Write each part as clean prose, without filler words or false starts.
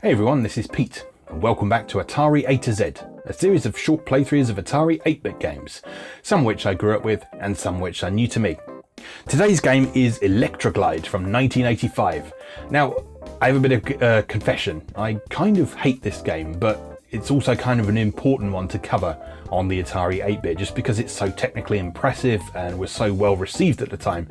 Hey everyone, this is Pete, and welcome back to Atari A to Z, a series of short playthroughs of Atari 8-bit games, some which I grew up with and some which are new to me. Today's game is Elektra Glide from 1985. Now, I have a bit of confession. I kind of hate this game, but it's also kind of an important one to cover on the Atari 8-bit just because it's so technically impressive and was so well received at the time.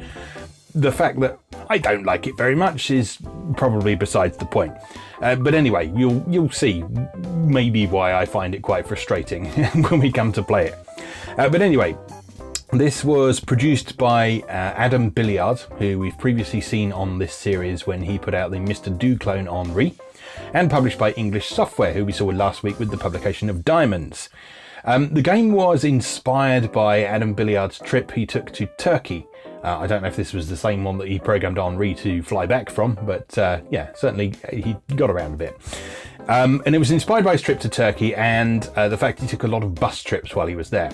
The fact that I don't like it very much is probably besides the point. But anyway, you'll see maybe why I find it quite frustrating when we come to play it. But anyway, this was produced by Billyard, who we've previously seen on this series when he put out the Mr. Do clone on Re, and published by English Software, who we saw last week with the publication of Diamonds. The game was inspired by Billyard's trip he took to Turkey. I don't know if this was the same one that he programmed on Re to fly back from, but yeah, certainly he got around a bit. And it was inspired by his trip to Turkey and the fact he took a lot of bus trips while he was there.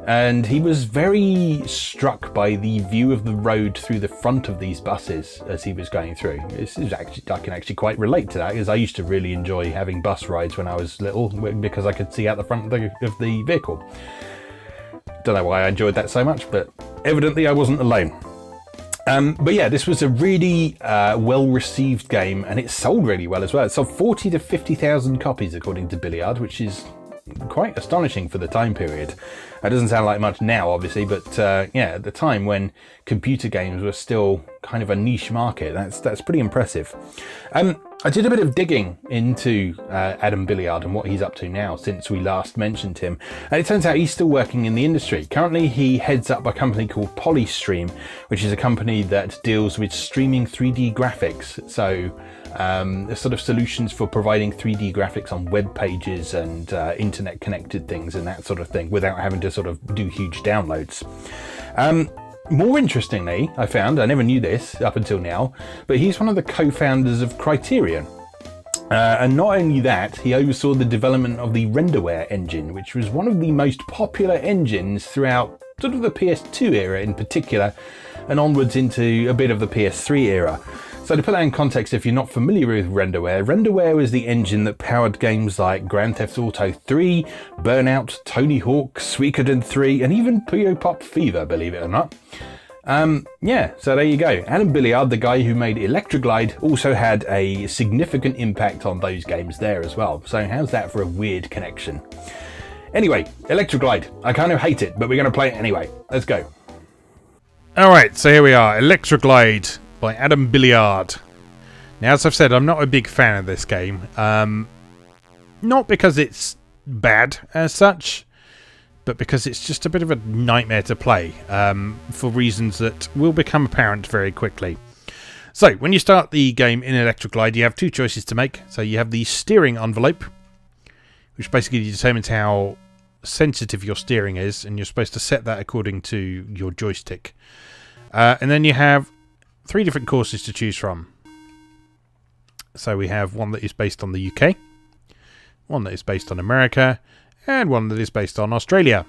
And he was very struck by the view of the road through the front of these buses as he was going through. This is actually, I can actually quite relate to that, because I used to really enjoy having bus rides when I was little because I could see out the front of the vehicle. Don't know why I enjoyed that so much, but evidently I wasn't alone. But yeah, this was a really well-received game, and it sold really well as well. It sold 40 to 50,000 copies according to Billyard, which is quite astonishing for the time period. It doesn't sound like much now, obviously, but yeah, at the time when computer games were still kind of a niche market, that's pretty impressive. I did a bit of digging into Billyard and what he's up to now since we last mentioned him, and it turns out he's still working in the industry. Currently, he heads up a company called Polystream, which is a company that deals with streaming 3D graphics. So sort of solutions for providing 3D graphics on web pages and internet connected things and that sort of thing without having to sort of do huge downloads. More interestingly, I found, I never knew this up until now, but he's one of the co-founders of Criterion. And not only that, he oversaw the development of the Renderware engine, which was one of the most popular engines throughout sort of the PS2 era in particular, and onwards into a bit of the PS3 era. So to put that in context, if you're not familiar with Renderware, Renderware was the engine that powered games like Grand Theft Auto 3, Burnout, Tony Hawk, Suikoden 3, and even Puyo Pop Fever, believe it or not. Yeah, so there you go. Billyard, the guy who made Elektra Glide, also had a significant impact on those games there as well. So how's that for a weird connection? Anyway, Elektra Glide. I kind of hate it, but we're going to play it anyway. Let's go. Alright, so here we are. Elektra Glide by Billyard. Now, as I've said, I'm not a big fan of this game. Not because it's bad as such, but because it's just a bit of a nightmare to play, for reasons that will become apparent very quickly. So, when you start the game in Elektra Glide, you have two choices to make. So you have the steering envelope, which basically determines how sensitive your steering is, and you're supposed to set that according to your joystick. And then you have three different courses to choose from. So we have one that is based on the UK, one that is based on America, and one that is based on Australia.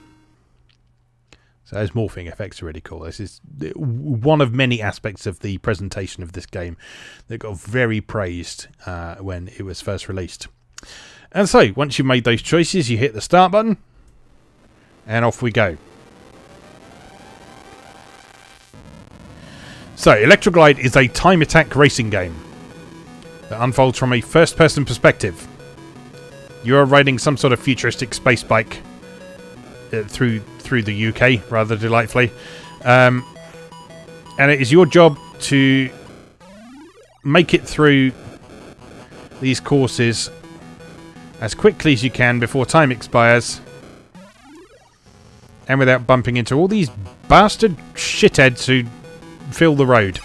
So those morphing effects are really cool. This is one of many aspects of the presentation of this game that got very praised when it was first released. And so, once you've made those choices, you hit the start button, and off we go. So, Elektra Glide is a time attack racing game that unfolds from a first-person perspective. You are riding some sort of futuristic space bike through the UK, rather delightfully. And it is your job to make it through these courses as quickly as you can before time expires, and without bumping into all these bastard shitheads who fill the road.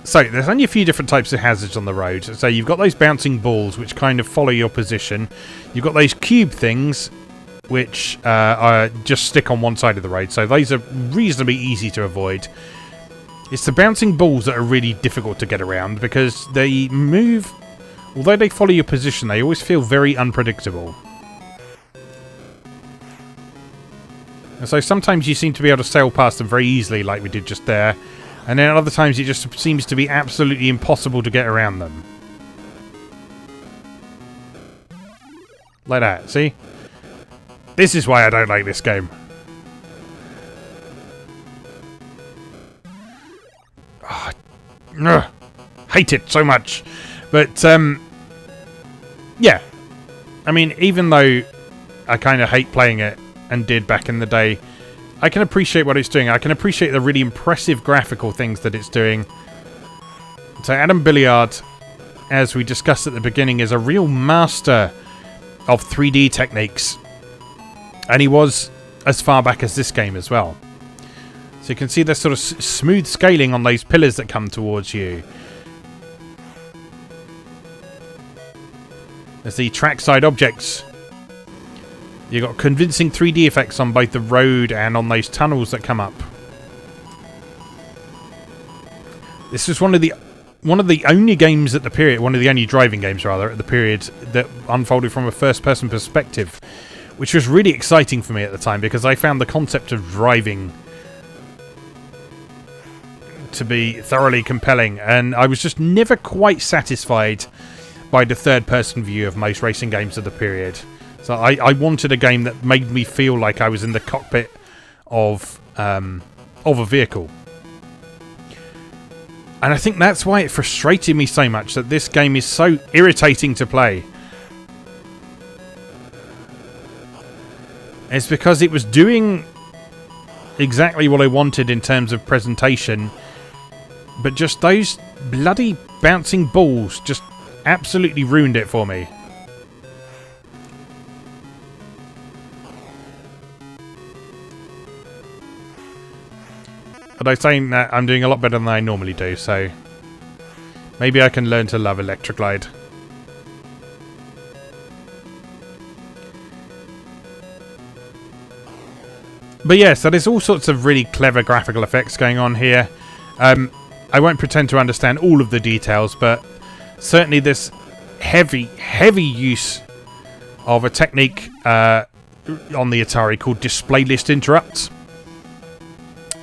So, there's only a few different types of hazards on the road. So, you've got those bouncing balls, which kind of follow your position. You've got those cube things, which just stick on one side of the road. So, those are reasonably easy to avoid. It's the bouncing balls that are really difficult to get around, because they move... Although they follow your position, they always feel very unpredictable. And so sometimes you seem to be able to sail past them very easily, like we did just there. And then other times it just seems to be absolutely impossible to get around them. Like that, see? This is why I don't like this game. Oh, hate it so much. But, yeah. I mean, even though I kind of hate playing it, and did back in the day, I can appreciate what it's doing. I can appreciate the really impressive graphical things that it's doing. So Adam Billyard, as we discussed at the beginning, is a real master of 3D techniques. And he was as far back as this game as well. So you can see the sort of smooth scaling on those pillars that come towards you. There's the trackside objects. You've got convincing 3D effects on both the road and on those tunnels that come up. This was one of the only games at the period, one of the only driving games rather, at the period that unfolded from a first-person perspective, which was really exciting for me at the time because I found the concept of driving to be thoroughly compelling, and I was just never quite satisfied by the third-person view of most racing games of the period. So I wanted a game that made me feel like I was in the cockpit of a vehicle. And I think that's why it frustrated me so much, that this game is so irritating to play. It's because it was doing exactly what I wanted in terms of presentation, but just those bloody bouncing balls just absolutely ruined it for me. But I'm saying that I'm doing a lot better than I normally do, so maybe I can learn to love Elektra Glide. But yeah, so there's all sorts of really clever graphical effects going on here. I won't pretend to understand all of the details, but certainly this heavy use of a technique on the Atari called display list interrupts,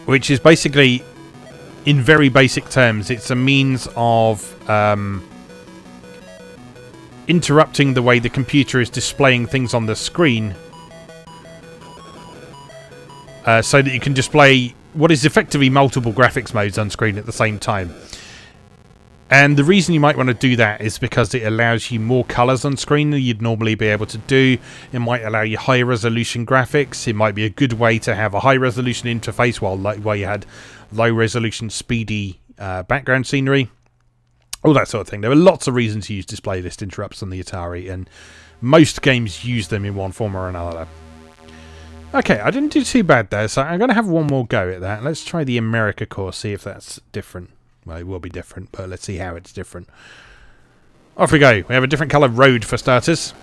which is basically, in very basic terms, it's a means of interrupting the way the computer is displaying things on the screen, so that you can display what is effectively multiple graphics modes on screen at the same time. And the reason you might want to do that is because it allows you more colours on screen than you'd normally be able to do. It might allow you higher resolution graphics. It might be a good way to have a high resolution interface while you had low resolution speedy background scenery. All that sort of thing. There are lots of reasons to use display list interrupts on the Atari, and most games use them in one form or another. Okay, I didn't do too bad there, so I'm going to have one more go at that. Let's try the America course, see if that's different. Well, it will be different, but let's see how it's different. Off we go. We have a different colour road for starters.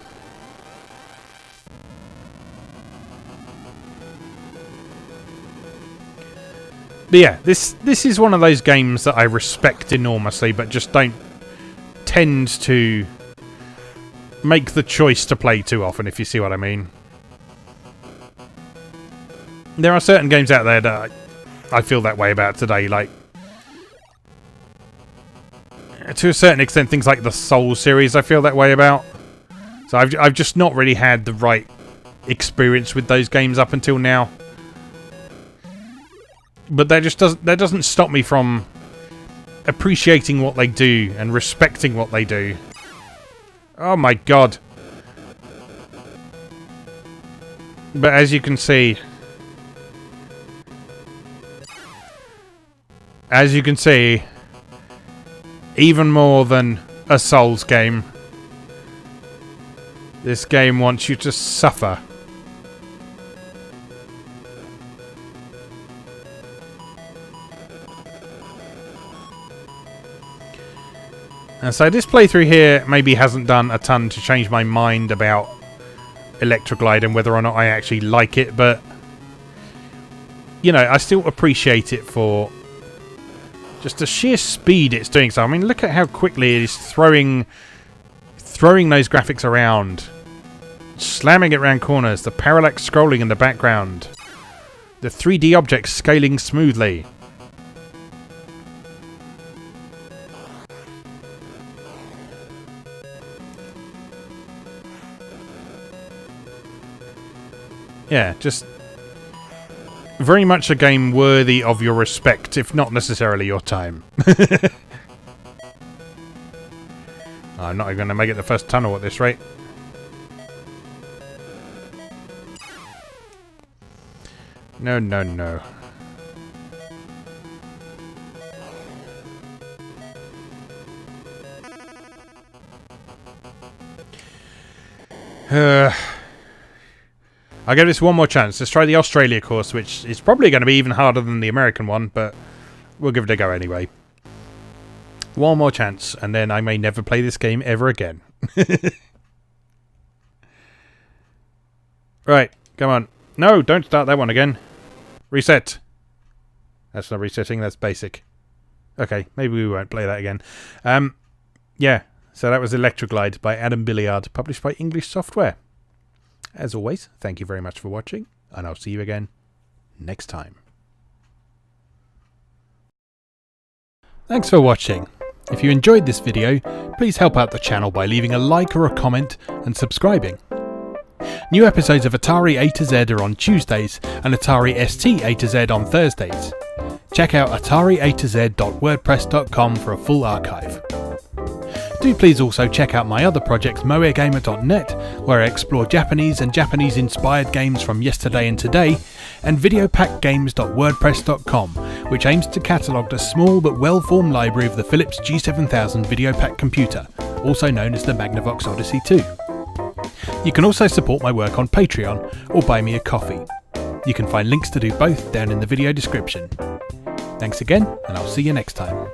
But yeah, this is one of those games that I respect enormously, but just don't tend to make the choice to play too often, if you see what I mean. There are certain games out there that I feel that way about today, like, to a certain extent, things like the Soul series I feel that way about. So I've just not really had the right experience with those games up until now. But that doesn't stop me from appreciating what they do and respecting what they do. Oh my god. But as you can see, even more than a Souls game, this game wants you to suffer. And so this playthrough here maybe hasn't done a ton to change my mind about Elektra Glide and whether or not I actually like it, but you know, I still appreciate it for just the sheer speed it's doing so. I mean, look at how quickly it is throwing those graphics around, slamming it around corners, the parallax scrolling in the background, the 3D objects scaling smoothly. Yeah, just very much a game worthy of your respect, if not necessarily your time. I'm not even going to make it the first tunnel at this rate. No, no, no. I'll give this one more chance. Let's try the Australia course, which is probably going to be even harder than the American one, but we'll give it a go anyway. One more chance, and then I may never play this game ever again. Right, come on. No, don't start that one again. Reset. That's not resetting, that's basic. Okay, maybe we won't play that again. Yeah, so that was Elektra Glide by Billyard, published by English Software. As always, thank you very much for watching, and I'll see you again next time. Thanks for watching. If you enjoyed this video, please help out the channel by leaving a like or a comment and subscribing. New episodes of Atari A to Z are on Tuesdays and Atari ST A to Z on Thursdays. Check out atariatoz.wordpress.com for a full archive. Do please also check out my other projects moegamer.net, where I explore Japanese and Japanese-inspired games from yesterday and today, and videopackgames.wordpress.com, which aims to catalogue a small but well-formed library of the Philips G7000 Videopack computer, also known as the Magnavox Odyssey 2. You can also support my work on Patreon or buy me a coffee. You can find links to do both down in the video description. Thanks again, and I'll see you next time.